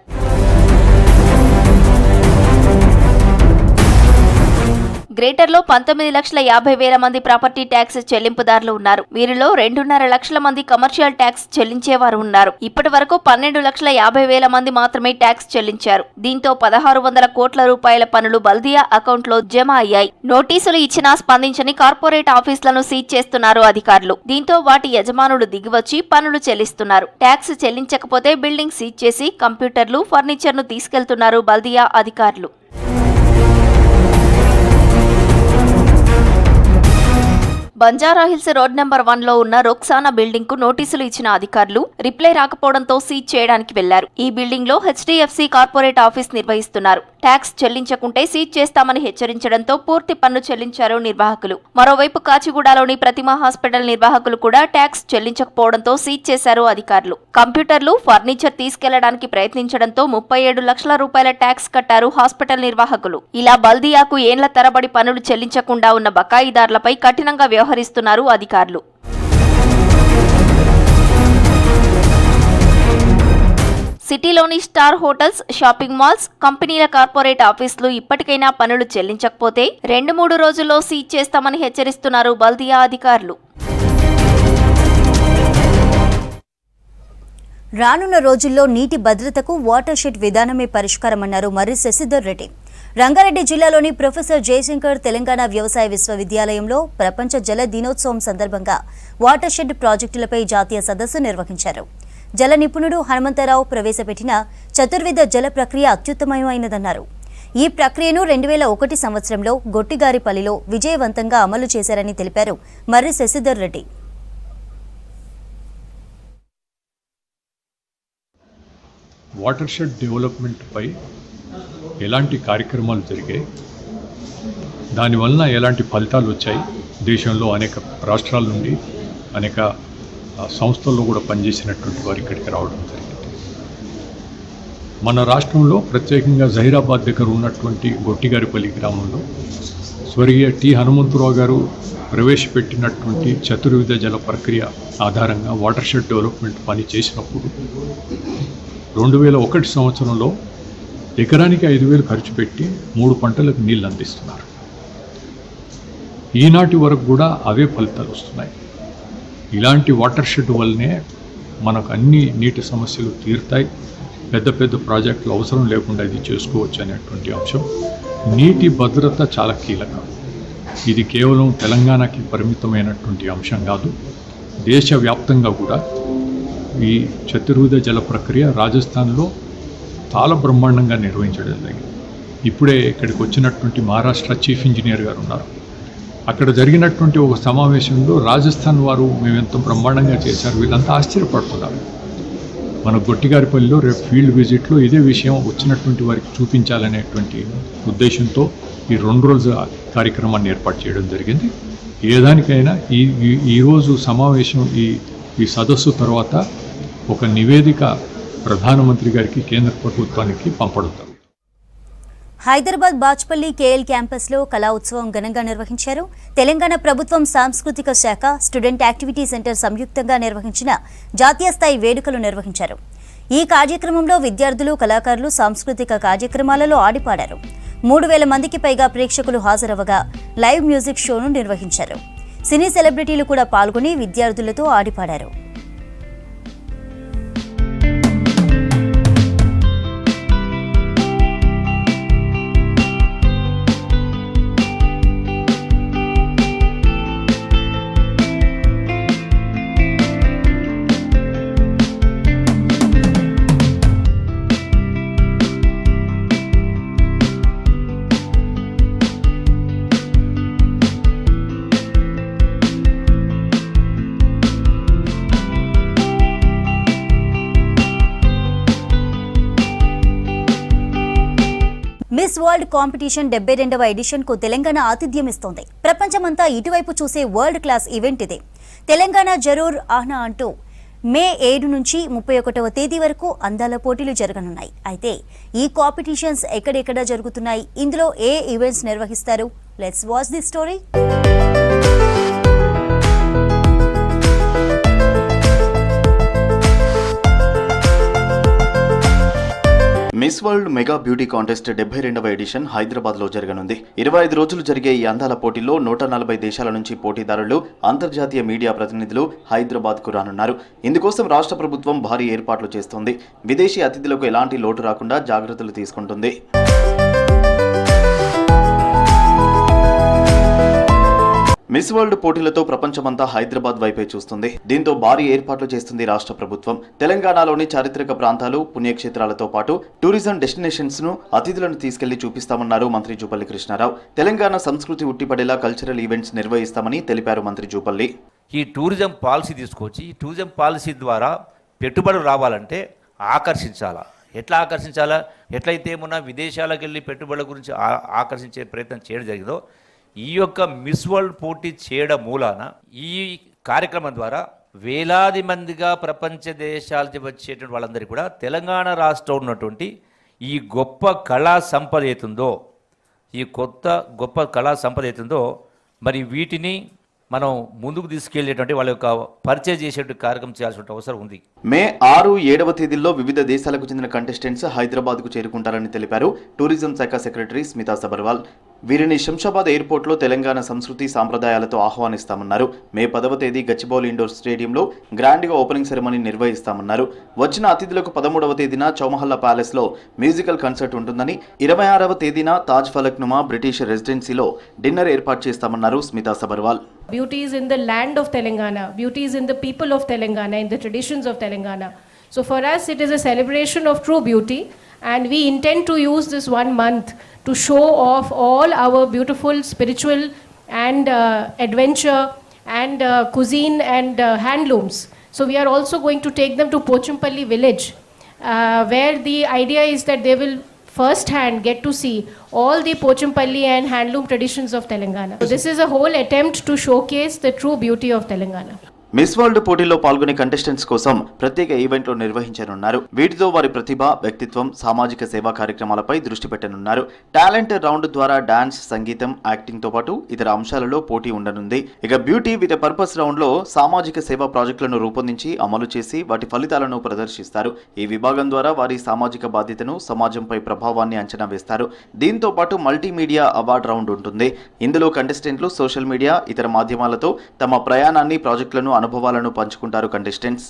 గ్రేటర్లో 19,50,000 మంది ప్రాపర్టీ ట్యాక్స్ చెల్లింపుదారులు ఉన్నారు. వీరిలో 2.5 లక్షల మంది కమర్షియల్ ట్యాక్స్ చెల్లించేవారు ఉన్నారు. ఇప్పటి వరకు 12,50,000 మంది మాత్రమే ట్యాక్స్ చెల్లించారు. దీంతో 1,600 కోట్ల రూపాయల పన్నులు బల్దియా అకౌంట్లో జమ అయ్యాయి. నోటీసులు ఇచ్చినా స్పందించని కార్పొరేట్ ఆఫీసులను సీజ్ చేస్తున్నారు అధికారులు. దీంతో వాటి యజమానులు దిగివచ్చి పన్నులు చెల్లిస్తున్నారు. ట్యాక్స్ చెల్లించకపోతే బిల్డింగ్ సీజ్ చేసి కంప్యూటర్లు, ఫర్నిచర్ను తీసుకెళ్తున్నారు బల్దియా అధికారులు. బంజారాహిల్స్ రోడ్ నెంబర్ 1లో ఉన్న రోక్సానా బిల్డింగ్ కు నోటీసులు ఇచ్చిన అధికారులు రిప్లై రాకపోవడంతో సీజ్ చేయడానికి వెళ్లారు. ఈ బిల్డింగ్ లో హెచ్డిఎఫ్సి కార్పొరేట్ ఆఫీస్ నిర్వహిస్తున్నారు. ట్యాక్స్ చెల్లించకుంటే సీజ్ చేస్తామని హెచ్చరించడంతో పూర్తి పన్ను చెల్లించారు నిర్వాహకులు. మరోవైపు కాచిగూడలోని ప్రతిమా హాస్పిటల్ నిర్వాహకులు కూడా ట్యాక్స్ చెల్లించకపోవడంతో సీజ్ చేశారు అధికారులు. కంప్యూటర్లు, ఫర్నిచర్ తీసుకెళ్లడానికి ప్రయత్నించడంతో 37 లక్షల రూపాయల ట్యాక్స్ కట్టారు హాస్పిటల్ నిర్వాహకులు. ఇలా బల్దియాకు ఏళ్ల తరబడి పన్నులు చెల్లించకుండా ఉన్న బకాయిదారులపై కఠినంగా వ్యవహరిస్తున్నారు అధికారులు. సిటీలోని స్టార్ హోటల్స్, షాపింగ్ మాల్స్, కంపెనీల కార్పొరేట్ ఆఫీసులు ఇప్పటికైనా పన్నులు చెల్లించకపోతే 2-3 రోజుల్లో సీజ్ చేస్తామని హెచ్చరిస్తున్నారు బల్దియా అధికారులు.
రానున్న రోజుల్లో నీటి భద్రతకు వాటర్ షెడ్ విధానమే పరిష్కారమన్నారు మర్రి శశిధర్ రెడ్డి. రంగారెడ్డి జిల్లాలోని ప్రొఫెసర్ జయశంకర్ తెలంగాణ వ్యవసాయ విశ్వవిద్యాలయంలో ప్రపంచ జల దినోత్సవం సందర్భంగా వాటర్ షెడ్ ప్రాజెక్టులపై జాతీయ సదస్సు నిర్వహించారు. జల నిపుణుడు హనుమంతరావు ప్రవేశపెట్టిన చతుర్విధ జల ప్రక్రియ అత్యుత్తమమైనదన్నారు. ఈ ప్రక్రియను 2001 సంవత్సరంలో గొట్టిగారిపల్లిలో విజయవంతంగా అమలు చేశారని తెలిపారు Marri Shashidhar Reddy.
Watershed development పై ఎలాంటి కార్యక్రమాలు జరిగాయి, దానివలన ఎలాంటి ఫలితాలు వచ్చాయి, దేశంలో అనేక రాష్ట్రాల నుండి అనేక సంస్థల్లో కూడా పనిచేసినటువంటి వారు ఇక్కడికి రావడం జరిగింది. మన రాష్ట్రంలో ప్రత్యేకంగా జహీరాబాద్ దగ్గర ఉన్నటువంటి గొట్టిగారిపల్లి గ్రామంలో స్వర్గీయ టి హనుమంతరావు గారు ప్రవేశపెట్టినటువంటి చతుర్విధ జల ప్రక్రియ ఆధారంగా వాటర్ షెడ్ డెవలప్మెంట్ పని చేసినప్పుడు 2001 సంవత్సరంలో ఎకరానికి 5,000 ఖర్చు పెట్టి 3 పంటలకు నీళ్ళు అందిస్తున్నారు. ఈనాటి వరకు కూడా అవే ఫలితాలు వస్తున్నాయి. ఇలాంటి వాటర్ షెడ్ వల్లనే మనకు అన్ని నీటి సమస్యలు తీరుతాయి, పెద్ద పెద్ద ప్రాజెక్టులు అవసరం లేకుండా ఇది చేసుకోవచ్చు అనేటువంటి అంశం. నీటి భద్రత చాలా కీలకం. ఇది కేవలం తెలంగాణకి పరిమితమైనటువంటి అంశం కాదు, దేశవ్యాప్తంగా కూడా ఈ చతుర్విధ జల ప్రక్రియ రాజస్థాన్లో చాలా బ్రహ్మాండంగా నిర్వహించడం జరిగింది. ఇప్పుడే ఇక్కడికి వచ్చినటువంటి మహారాష్ట్ర చీఫ్ ఇంజనీర్ గారు ఉన్నారు. అక్కడ జరిగినటువంటి ఒక సమావేశంలో రాజస్థాన్ వారు మేము ఎంతో బ్రహ్మాండంగా చేశారు, వీళ్ళంతా ఆశ్చర్యపడుతున్నారు. మన గొట్టిగారిపల్లిలో రేపు ఫీల్డ్ విజిట్లో ఇదే విషయం వచ్చినటువంటి వారికి చూపించాలనేటువంటి ఉద్దేశంతో ఈ 2 రోజుల కార్యక్రమాన్ని ఏర్పాటు చేయడం జరిగింది. ఏదానికైనా ఈరోజు సమావేశం ఈ సదస్సు తర్వాత ఒక నివేదిక ప్రధానమంత్రి గారికి కేంద్ర ప్రభుత్వానికి పంపడం.
హైదరాబాద్ బాచ్పల్లి కేఎల్ క్యాంపస్లో కళా ఉత్సవం ఘనంగా నిర్వహించారు. తెలంగాణ ప్రభుత్వం సాంస్కృతిక శాఖ, స్టూడెంట్ యాక్టివిటీ సెంటర్ సంయుక్తంగా నిర్వహించిన జాతీయ స్థాయి వేడుకలు నిర్వహించారు. ఈ కార్యక్రమంలో విద్యార్థులు, కళాకారులు సాంస్కృతిక కార్యక్రమాలలో ఆడిపాడారు. 3,000 మందికి పైగా ప్రేక్షకులు హాజరవగా లైవ్ మ్యూజిక్ షోను నిర్వహించారు. సినీ సెలబ్రిటీలు కూడా పాల్గొని విద్యార్థులతో ఆడిపాడారు. మిస్ వరల్డ్ కాంపిటీషన్ 72వ ఎడిషన్కు తెలంగాణ ఆతిథ్యం ఇస్తోంది. ప్రపంచమంతా ఇటువైపు చూసే వరల్డ్ క్లాస్ ఈవెంట్ ఇదే. తెలంగాణ జరూర్ ఆహ్నా అంటూ మే 7 నుంచి 31వ తేదీ వరకు అందాల పోటీలు జరగనున్నాయి. అయితే ఈ కాంపిటీషన్స్ ఎక్కడెక్కడ జరుగుతున్నాయి, ఇందులో ఏ ఈవెంట్స్ నిర్వహిస్తారు? Let's watch the story.
Miss World mega beauty contest 72వ ఎడిషన్ హైదరాబాద్లో జరగనుంది. 25 రోజులు జరిగే ఈ అందాల పోటీల్లో 140 దేశాల నుంచి పోటీదారులు, అంతర్జాతీయ మీడియా ప్రతినిధులు హైదరాబాద్కు రానున్నారు. ఇందుకోసం రాష్ట్ర ప్రభుత్వం భారీ ఏర్పాట్లు చేస్తోంది. విదేశీ అతిథులకు ఎలాంటి లోటు రాకుండా జాగ్రత్తలు తీసుకుంటుంది. మిస్ వరల్డ్ పోటీలతో ప్రపంచమంతా హైదరాబాద్ వైపే చూస్తుంది. దీంతో భారీ ఏర్పాట్లు చేస్తుంది రాష్ట్ర ప్రభుత్వం. తెలంగాణలోని చారిత్రక ప్రాంతాలు, పుణ్యక్షేత్రాలతో పాటు టూరిజం డెస్టినేషన్స్ ను అతిథులను తీసుకెళ్లి చూపిస్తామన్నారు మంత్రి జూపల్లి కృష్ణారావు. తెలంగాణ సంస్కృతి ఉట్టిపడేలా కల్చరల్ ఈవెంట్స్ నిర్వహిస్తామని తెలిపారు మంత్రి జూపల్లి.
ఈ టూరిజం పాలసీ తీసుకొచ్చి ఈ టూరిజం పాలసీ ద్వారా పెట్టుబడులు రావాలంటే ఆకర్షించాలా. ఎట్లా ఆకర్షించాలా? ఎట్లయితే ఏమన్నా విదేశాలకు వెళ్ళి పెట్టుబడుల గురించి ఆకర్షించే ప్రయత్నం చేయడం జరిగిందో, ఈ యొక్క మిస్ వరల్డ్ పోటీ చేయడం మూలాన ఈ కార్యక్రమం ద్వారా వేలాది మందిగా ప్రపంచ దేశాలకి వచ్చేటువంటి వాళ్ళందరికీ కూడా తెలంగాణ రాష్ట్రంలో ఉన్నటువంటి ఈ గొప్ప కళా సంపద ఏతుందో, ఈ గొప్ప కళా సంపద ఏతుందో మరి వీటిని మనం ముందుకు తీసుకెళ్లేటువంటి వాళ్ళ యొక్క పరిచయం చేసేటువంటి కార్యక్రమం చేయాల్సిన అవసరం ఉంది.
మే 6, 7వ తేదీల్లో వివిధ దేశాలకు చెందిన కంటెస్టెంట్స్ హైదరాబాద్కు చేరుకుంటారని తెలిపారు టూరిజం శాఖ సెక్రటరీ స్మితా సబర్వాల్. వీరిని శంషాబాద్ ఎయిర్పోర్ట్లో తెలంగాణ సంస్కృతి సాంప్రదాయాలతో ఆహ్వానిస్తామన్నారు. మే 10వ తేదీ గచ్చిబౌలి ఇండోర్ స్టేడియంలో గ్రాండ్గా ఓపెనింగ్ సెరమనీ నిర్వహిస్తామన్నారు. వచ్చిన అతిథులకు 13వ తేదీన చౌమహల్లా ప్యాలెస్లో మ్యూజికల్ కన్సర్ట్ ఉంటుందని, 26వ తేదీన తాజ్ ఫలక్ నుమా బ్రిటిష్ రెసిడెన్సీలో డిన్నర్ ఏర్పాటు చేస్తామన్నారు Smita Sabharwal.
Beauty is in the land of Telangana, beauty is in the people of Telangana, in the traditions of Telangana. So for us it is a celebration of true beauty, and we intend to use this 1 month to show off all our beautiful spiritual and adventure and cuisine and handlooms. So we are also going to take them to Pochampalli village, where the idea is that they will first hand get to see all the Pochampalli and handloom traditions of Telangana. So this is a whole attempt to showcase the true beauty of Telangana.
Miss world పోటీలో పాల్గొనే contestants కోసం ప్రత్యేక ఈవెంట్లు నిర్వహించనున్నారు. వీటితో వారి ప్రతిభ, వ్యక్తిత్వం, సామాజిక సేవా కార్యక్రమాలపై దృష్టి పెట్టనున్నారు. టాలెంట్ రౌండ్ ద్వారా డాన్స్, సంగీతం, యాక్టింగ్ తో పాటు ఇతర అంశాలలో పోటీ ఉండనుంది. ఇక బ్యూటీ విత్ పర్పస్ రౌండ్ లో సామాజిక సేవా ప్రాజెక్టులను రూపొందించి అమలు చేసి వాటి ఫలితాలను ప్రదర్శిస్తారు. ఈ విభాగం ద్వారా వారి సామాజిక బాధ్యతను, సమాజంపై ప్రభావాన్ని అంచనా వేస్తారు. దీంతో పాటు మల్టీమీడియా అవార్డ్ రౌండ్ ఉంటుంది. ఇందులో కంటెస్టెంట్లు సోషల్ మీడియా, ఇతర మాధ్యమాలతో తమ ప్రయాణాన్ని, ప్రాజెక్టులను, అనుభవాలను పంచుకుంటారు కంటెస్టెంట్స్.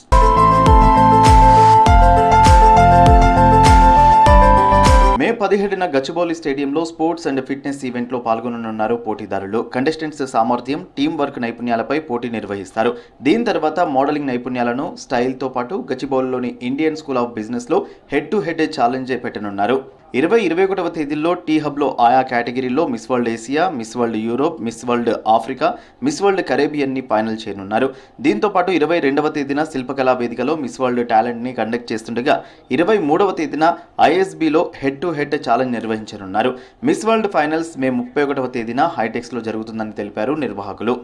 మే 17న గచ్చిబౌలి స్టేడియంలో స్పోర్ట్స్ అండ్ ఫిట్నెస్ ఈవెంట్లో పాల్గొననున్నారు పోటీదారులు. కంటెస్టెంట్స్ సామర్థ్యం, టీం వర్క్ నైపుణ్యాలపై పోటీ నిర్వహిస్తారు. దీని తర్వాత మోడలింగ్ నైపుణ్యాలను, స్టైల్తో పాటు గచ్చిబౌలిలోని ఇండియన్ స్కూల్ ఆఫ్ బిజినెస్ లో హెడ్ టు హెడ్ ఛాలెంజ్ పెట్టనున్నారు. 20-21వ తేదీల్లో టీ హబ్లో ఆయా కేటగిరీల్లో Miss World Asia, Miss World Europe, Miss World Africa, Miss World కరేబియన్ని ఫైనల్ చేయనున్నారు. దీంతో పాటు 22వ తేదీన శిల్పకళా వేదికలో మిస్ వరల్డ్ టాలెంట్ని కండక్ట్ చేస్తుండగా 23వ తేదీన ఐఎస్బీలో హెడ్ టు హెడ్ ఛాలెంజ్ నిర్వహించనున్నారు. మిస్ వరల్డ్ ఫైనల్స్ మే 31వ తేదీన హైటెక్స్లో జరుగుతుందని తెలిపారు నిర్వాహకులు.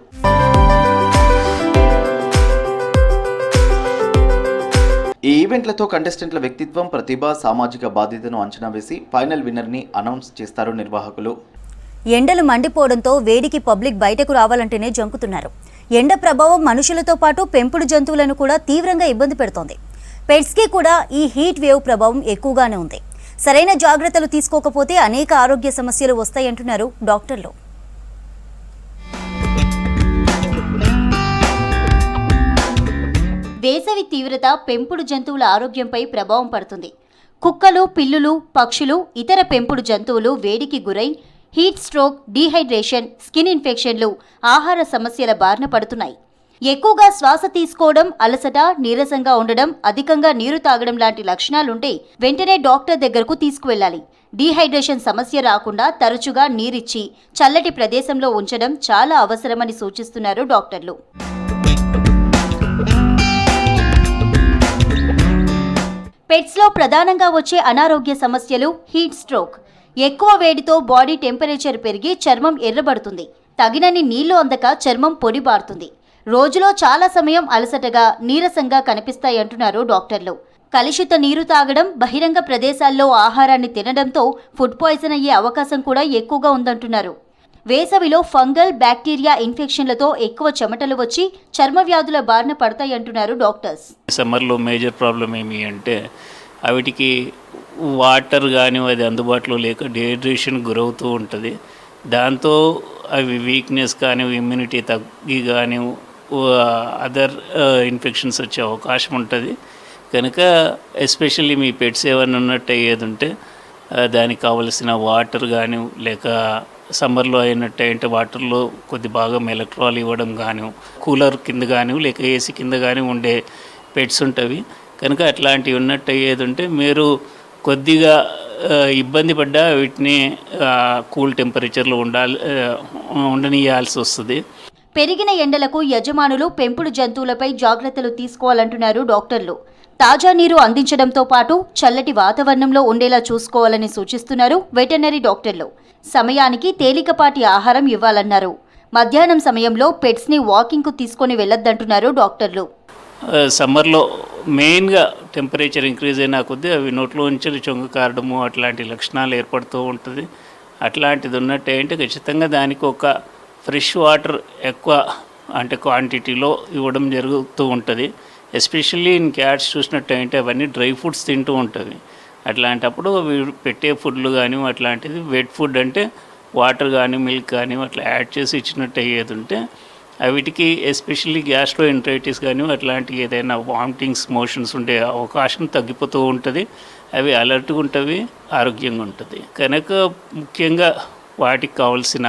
ఈ ఈవెంట్లతో కంటెస్టెంట్ల వ్యక్తిత్వం, ప్రతిభ, సామాజిక బాధ్యతను అంచనా వేసి ఫైనల్ విన్నర్ని అనౌన్స్ చేస్తారు నిర్వాహకులు.
ఎండలు మండిపోవడంతో వేడికి పబ్లిక్ బయటకు రావాలంటేనే జంకుతున్నారు. ఎండ ప్రభావం మనుషులతో పాటు పెంపుడు జంతువులను కూడా తీవ్రంగా ఇబ్బంది పెడుతోంది. పెట్స్కి కూడా ఈ హీట్ వేవ్ ప్రభావం ఎక్కువగానే ఉంది. సరైన జాగ్రత్తలు తీసుకోకపోతే అనేక ఆరోగ్య సమస్యలు వస్తాయంటున్నారు డాక్టర్లు. వేసవి తీవ్రత పెంపుడు జంతువుల ఆరోగ్యంపై ప్రభావం పడుతుంది. కుక్కలు, పిల్లులు, పక్షులు, ఇతర పెంపుడు జంతువులు వేడికి గురై హీట్ స్ట్రోక్, డీహైడ్రేషన్, స్కిన్ ఇన్ఫెక్షన్లు, ఆహార సమస్యల బారిన పడుతున్నాయి. ఎక్కువగా శ్వాస తీసుకోవడం, అలసట, నీరసంగా ఉండడం, అధికంగా నీరు తాగడం లాంటి లక్షణాలుంటే వెంటనే డాక్టర్ దగ్గరకు తీసుకువెళ్ళాలి. డీహైడ్రేషన్ సమస్య రాకుండా తరచుగా నీరిచ్చి చల్లటి ప్రదేశంలో ఉంచడం చాలా అవసరమని సూచిస్తున్నారు డాక్టర్లు. పెట్స్లో ప్రధానంగా వచ్చే అనారోగ్య సమస్యలు హీట్ స్ట్రోక్. ఎక్కువ వేడితో బాడీ టెంపరేచర్ పెరిగి చర్మం ఎర్రబడుతుంది. తగినన్ని నీళ్లు అందక చర్మం పొడిబారుతుంది. రోజులో చాలా సమయం అలసటగా, నీరసంగా కనిపిస్తాయంటున్నారు డాక్టర్లు. కలుషిత నీరు తాగడం, బహిరంగ ప్రదేశాల్లో ఆహారాన్ని తినడంతో ఫుడ్ పాయిజన్ అయ్యే అవకాశం కూడా ఎక్కువగా ఉందంటున్నారు. వేసవిలో ఫంగల్, బ్యాక్టీరియా ఇన్ఫెక్షన్లతో ఎక్కువ చెమటలు వచ్చి చర్మ వ్యాధుల బారిన పడతాయంటున్నారు డాక్టర్స్.
సమ్మర్లో మేజర్ ప్రాబ్లం ఏమి అంటే వాటికి వాటర్ కానీ అది అందుబాటులో లేక డిహైడ్రేషన్ గురవుతూ ఉంటుంది. దాంతో అవి వీక్నెస్ కానీ, ఇమ్యూనిటీ తగ్గి కానీ అదర్ ఇన్ఫెక్షన్స్ వచ్చే అవకాశం ఉంటుంది. కనుక ఎస్పెషల్లీ మీ పెట్స్ ఏమైనా ఉన్నట్టు అయ్యేది ఉంటే దానికి కావలసిన వాటర్ కానీ, లేక సమ్మర్లో అయినట్టు వాటర్లో కొద్ది భాగం ఎలక్ట్రాల్ ఇవ్వడం కానీ, కూలర్ కింద కానీ లేక ఏసీ కింద కానీ ఉండే పెట్స్ ఉంటవి. కనుక అట్లాంటివి ఉన్నట్టు అయ్యేది ఉంటే మీరు కొద్దిగా ఇబ్బంది పడ్డా వీటిని కూల్ టెంపరేచర్లో ఉండనియాల్సి వస్తుంది.
పెరిగిన ఎండలకు యజమానులు పెంపుడు జంతువులపై జాగ్రత్తలు తీసుకోవాలంటున్నారు డాక్టర్లు. తాజా నీరు అందించడంతో పాటు చల్లటి వాతావరణంలో ఉండేలా చూసుకోవాలని సూచిస్తున్నారు వెటర్నరీ డాక్టర్లు. సమయానికి తేలికపాటి ఆహారం ఇవ్వాలన్నారు. మధ్యాహ్నం సమయంలో పెట్స్ని వాకింగ్కు తీసుకొని వెళ్ళొద్దంటున్నారు డాక్టర్లు.
సమ్మర్లో మెయిన్గా టెంపరేచర్ ఇంక్రీజ్ అయినా కొద్దీ అవి నోట్లో నుంచి చొంగ కారడము అట్లాంటి లక్షణాలు ఏర్పడుతూ ఉంటుంది. అట్లాంటిది ఉన్నట్టు ఖచ్చితంగా దానికి ఒక ఫ్రెష్ వాటర్ ఎక్కువ అంటే క్వాంటిటీలో ఇవ్వడం జరుగుతూ ఉంటుంది. ఎస్పెషల్లీ ఇన్ క్యాట్స్ చూసినట్టు అవన్నీ డ్రై ఫుడ్స్ తింటూ ఉంటుంది. అట్లాంటప్పుడు పెట్టే ఫుడ్లు కానీ అట్లాంటిది వెట్ ఫుడ్ అంటే వాటర్ కానీ మిల్క్ కానీ అట్లా యాడ్ చేసి ఇచ్చినట్టు అయ్యేది ఉంటే వీటికి ఎస్పెషల్లీ గ్యాస్ట్రోఎంటరైటిస్ కానీ అట్లాంటి ఏదైనా వామిటింగ్స్, మోషన్స్ ఉండే అవకాశం తగ్గిపోతూ ఉంటుంది. అవి అలర్ట్గా ఉంటుంది, ఆరోగ్యంగా ఉంటుంది. కనుక ముఖ్యంగా వాటికి కావాల్సిన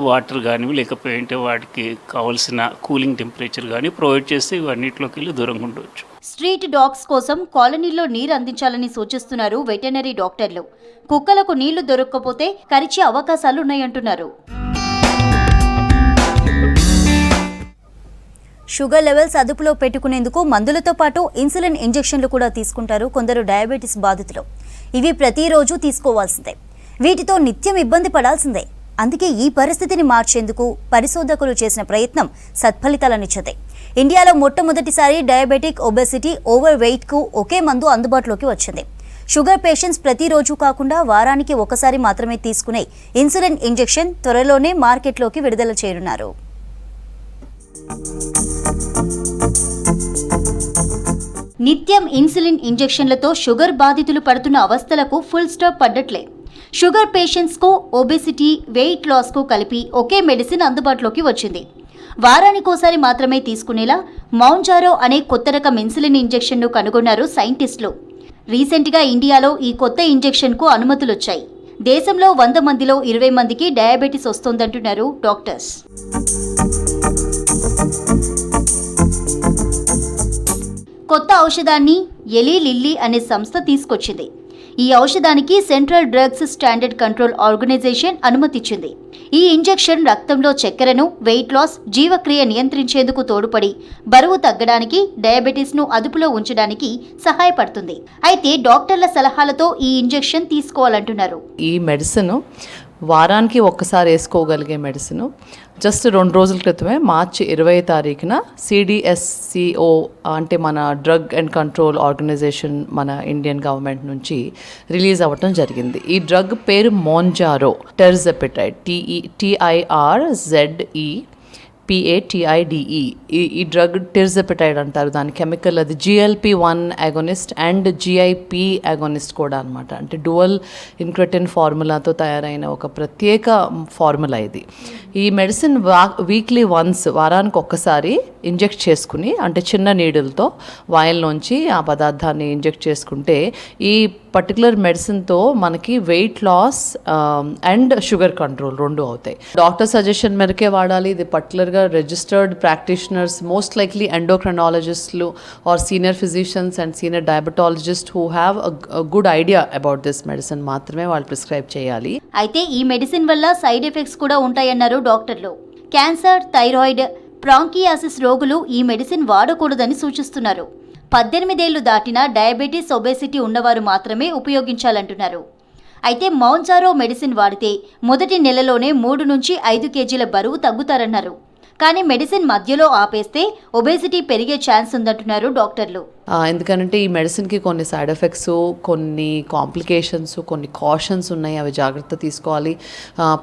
వాటర్ కానీ లేకపోతే వాటికి కావాల్సిన కూలింగ్ టెంపరేచర్ కానీ ప్రొవైడ్ చేస్తే ఇవన్నిటిలోకి వెళ్ళి దూరంగా ఉండవచ్చు.
స్ట్రీట్ డాగ్స్ కోసం కాలనీల్లో నీరు అందించాలని సూచిస్తున్నారు వెటర్నరీ డాక్టర్లు. కుక్కలకు నీళ్లు దొరకకపోతే కరిచే అవకాశాలున్నాయంటున్నారు. షుగర్ లెవెల్స్ అదుపులో పెట్టుకునేందుకు మందులతో పాటు ఇన్సులిన్ ఇంజెక్షన్లు కూడా తీసుకుంటారు కొందరు డయాబెటీస్ బాధితులు. ఇవి ప్రతిరోజు తీసుకోవాల్సిందే. వీటితో నిత్యం ఇబ్బంది పడాల్సిందే. అందుకే ఈ పరిస్థితిని మార్చేందుకు పరిశోధకులు చేసిన ప్రయత్నం సత్ఫలితాలనిచ్చింది. ఇండియాలో మొట్టమొదటిసారి డయాబెటిక్, ఒబెసిటీ, ఓవర్ వెయిట్కు ఒకే మందు అందుబాటులోకి వచ్చింది. షుగర్ పేషెంట్స్ ప్రతిరోజు కాకుండా వారానికి ఒకసారి మాత్రమే తీసుకునే ఇన్సులిన్ ఇంజెక్షన్ త్వరలోనే మార్కెట్లోకి విడుదల చేయనున్నారు. నిత్యం ఇన్సులిన్ ఇంజెక్షన్లతో షుగర్ బాధితులు పడుతున్న అవస్థలకు ఫుల్ స్టాప్ పడ్డట్లే. షుగర్ పేషెంట్స్కు, ఒబెసిటీ, వెయిట్ లాస్కు కలిపి ఒకే మెడిసిన్ అందుబాటులోకి వచ్చింది. వారానికోసారి మాత్రమే తీసుకునేలా మౌంజారో అనే కొత్త రకం ఇన్సులిన్ ఇంజెక్షన్ను కనుగొన్నారు సైంటిస్టులు. రీసెంట్గా ఇండియాలో ఈ కొత్త ఇంజెక్షన్కు అనుమతులొచ్చాయి. దేశంలో 100 మందిలో 20 మందికి డయాబెటీస్ వస్తోందంటున్నారు డాక్టర్స్. కొత్త ఔషధాన్ని ఎలీ లిల్లీ అనే సంస్థ తీసుకొచ్చింది. ఈ ఔషధానికి Central Drugs Standard Control Organisation అనుమతిచ్చింది. ఈ ఇంజెక్షన్ రక్తంలో చక్కెరను, వెయిట్ లాస్, జీవక్రియ నియంత్రించేందుకు తోడ్పడి బరువు తగ్గడానికి, డయాబెటీస్ను అదుపులో ఉంచడానికి సహాయపడుతుంది. అయితే డాక్టర్ల సలహాలతో ఈ ఇంజెక్షన్ తీసుకోవాలంటున్నారు.
ఈ మెడిసిన్ వారానికి ఒక్కసారి వేసుకోగలిగే మెడిసిన్ జస్ట్ 2 రోజుల క్రితమే మార్చి 20 తారీఖున CDSCO అంటే మన డ్రగ్ అండ్ కంట్రోల్ ఆర్గనైజేషన్ మన ఇండియన్ గవర్నమెంట్ నుంచి రిలీజ్ అవ్వటం జరిగింది. ఈ డ్రగ్ పేరు మోంజారో టెర్జెపిటైడ్, TERZEPATIDE. ఈ డ్రగ్ టెర్జెపిటైడ్ అంటారు. దాని కెమికల్ అది GLP-1 agonist and GIP agonist కూడా అనమాట. అంటే డ్యువల్ ఇన్క్రెటిన్ ఫార్ములాతో తయారైన ఒక ప్రత్యేక ఫార్ములా ఇది. ఈ మెడిసిన్ వీక్లీ వన్స్, వారానికి ఒక్కసారి ఇంజెక్ట్ చేసుకుని, అంటే చిన్న నీడిల్తో వాయిల్లోంచి ఆ పదార్థాన్ని ఇంజెక్ట్ చేసుకుంటే ఈ పర్టికులర్ మెడిసిన్తో మనకి weight loss and sugar control 2 అవుతాయి. డాక్టర్ సజెషన్ మేరకే వాడాలి. ఇది పర్టికులర్గా రిజిస్టర్డ్ ప్రాక్టీషనర్స్, మోస్ట్ లైక్లీ ఎండోక్రైనాలజిస్టులు or senior physicians and senior diabetologist who have a good idea about this medicine మాత్రమే వాళ్ళు ప్రిస్క్రైబ్ చేయాలి.
అయితే ఈ మెడిసిన్ వల్ల సైడ్ ఎఫెక్ట్స్ కూడా ఉంటాయన్నారు డాక్టర్లు. క్యాన్సర్, థైరాయిడ్, బ్రాంకియాసిస్ రోగులు ఈ మెడిసిన్ వాడకూడదని సూచిస్తున్నారు. 18 ఏళ్లు దాటిన డయాబెటీస్, ఒబేసిటీ ఉన్నవారు మాత్రమే ఉపయోగించాలంటున్నారు. అయితే మౌంజారో మెడిసిన్ వాడితే మొదటి నెలలోనే 3 నుంచి 5 కేజీల బరువు తగ్గుతారన్నారు. కానీ మెడిసిన్ మధ్యలో ఆపేస్తే ఒబేసిటీ పెరిగే ఛాన్స్ ఉందంటున్నారు డాక్టర్లు.
ఎందుకంటే ఈ మెడిసిన్కి కొన్ని సైడ్ ఎఫెక్ట్స్, కొన్ని కాంప్లికేషన్స్, కొన్ని కాషన్స్ ఉన్నాయి. అవి జాగ్రత్త తీసుకోవాలి.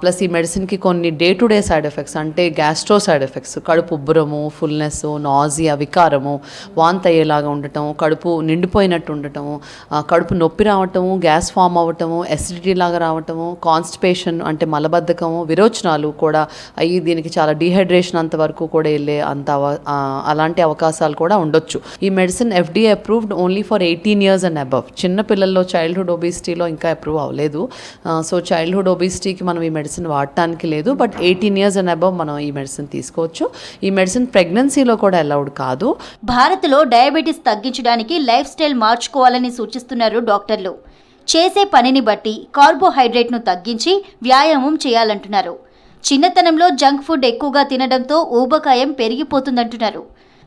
ప్లస్ ఈ మెడిసిన్కి కొన్ని day to day side effects, అంటే గ్యాస్ట్రో సైడ్ ఎఫెక్ట్స్, కడుపు ఉబ్బరము, ఫుల్నెస్, నాజియా, వికారము, వాంతి అయ్యేలాగా ఉండటం, కడుపు నిండిపోయినట్టు ఉండటము, కడుపు నొప్పి రావటము, గ్యాస్ ఫామ్ అవ్వటము, ఎసిడిటీ లాగా రావటము, కాన్స్టిపేషన్ అంటే మలబద్ధకము, విరోచనాలు కూడా అయ్యి దీనికి చాలా డీహైడ్రేషన్ అంతవరకు కూడా వెళ్ళే అలాంటి అవకాశాలు కూడా ఉండొచ్చు. ఈ medicine FDA approved only for 18 years and above. చిన్న పిల్లల్లో చైల్డ్హుడ్ ఒబేసిటీలో ఇంకా అప్రూవ్ అవ్వలేదు. సో చైల్డ్హుడ్ ఒబేసిటీకి మనం ఈ మెడిసిన్ వాడటానికి లేదు. బట్ 18 years and above మనం ఈ మెడిసిన్ తీసుకోవచ్చు. ఈ మెడిసిన్ ప్రెగ్నెన్సీలో కూడా అలౌడ్ కాదు.
భారత్లో డయాబెటీస్ తగ్గించడానికి లైఫ్ స్టైల్ మార్చుకోవాలని సూచిస్తున్నారు డాక్టర్లు. చేసే పనిని బట్టి కార్బోహైడ్రేట్ను తగ్గించి వ్యాయామం చేయాలంటున్నారు. చిన్నతనంలో జంక్ ఫుడ్ ఎక్కువగా తినడంతో ఊబకాయం పెరిగిపోతుందంటున్నారు.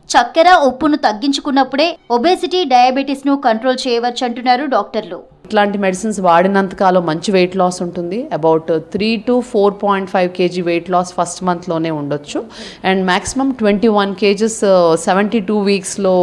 చక్కెర, ఉప్పును తగ్గించుకున్నప్పుడే ఒబేసిటీ, డయాబెటీస్ను కంట్రోల్ చేయవచ్చంటున్నారు డాక్టర్లు.
ఇట్లాంటి మెడిసిన్స్ వాడినంతకాలం మంచి వెయిట్ లాస్ ఉంటుంది. About 3 to 4.5 kg weight loss first మంత్లోనే ఉండొచ్చు. అండ్ మ్యాక్సిమం 21 kgs 72 weeksలో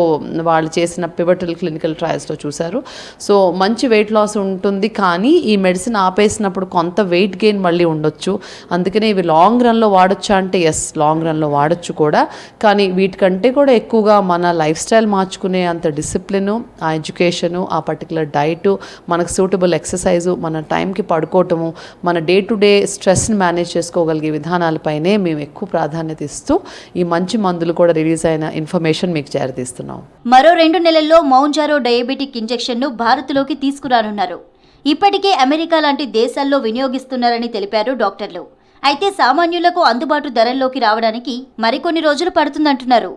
వాళ్ళు చేసిన పివటల్ క్లినికల్ ట్రయల్స్లో చూశారు. సో మంచి వెయిట్ లాస్ ఉంటుంది. కానీ ఈ మెడిసిన్ ఆపేసినప్పుడు కొంత వెయిట్ గెయిన్ మళ్ళీ ఉండొచ్చు. అందుకనే ఇవి లాంగ్ రన్లో వాడొచ్చా అంటే ఎస్, లాంగ్ రన్లో వాడచ్చు కూడా. కానీ వీటికంటే కూడా ఎక్కువగా మన లైఫ్ స్టైల్ మార్చుకునే అంత డిసిప్లిను, ఆ ఎడ్యుకేషను, ఆ పర్టికులర్ డైటు, మనకు సూటబుల్ ఎక్సర్సైజు, మన టైంకి పడుకోవటము, మన డే టు డే స్ట్రెస్ని మేనేజ్ చేసుకోగలిగే విధానాలపైనే మేము ఎక్కువ ప్రాధాన్యత ఇస్తూ ఈ మంచి మందులు కూడా రిలీజ్ అయిన ఇన్ఫర్మేషన్ మీకు చేరదీస్తున్నాం.
మరో 2 నెలల్లో మౌంజారో డయాబెటిక్ ఇంజెక్షన్ను భారత్లోకి తీసుకురానున్నారు. ఇప్పటికే అమెరికా లాంటి దేశాల్లో వినియోగిస్తున్నారని తెలిపారు డాక్టర్లు. అయితే సామాన్యులకు అందుబాటు ధరల్లోకి రావడానికి మరికొన్ని రోజులు పడుతుందంటున్నారు.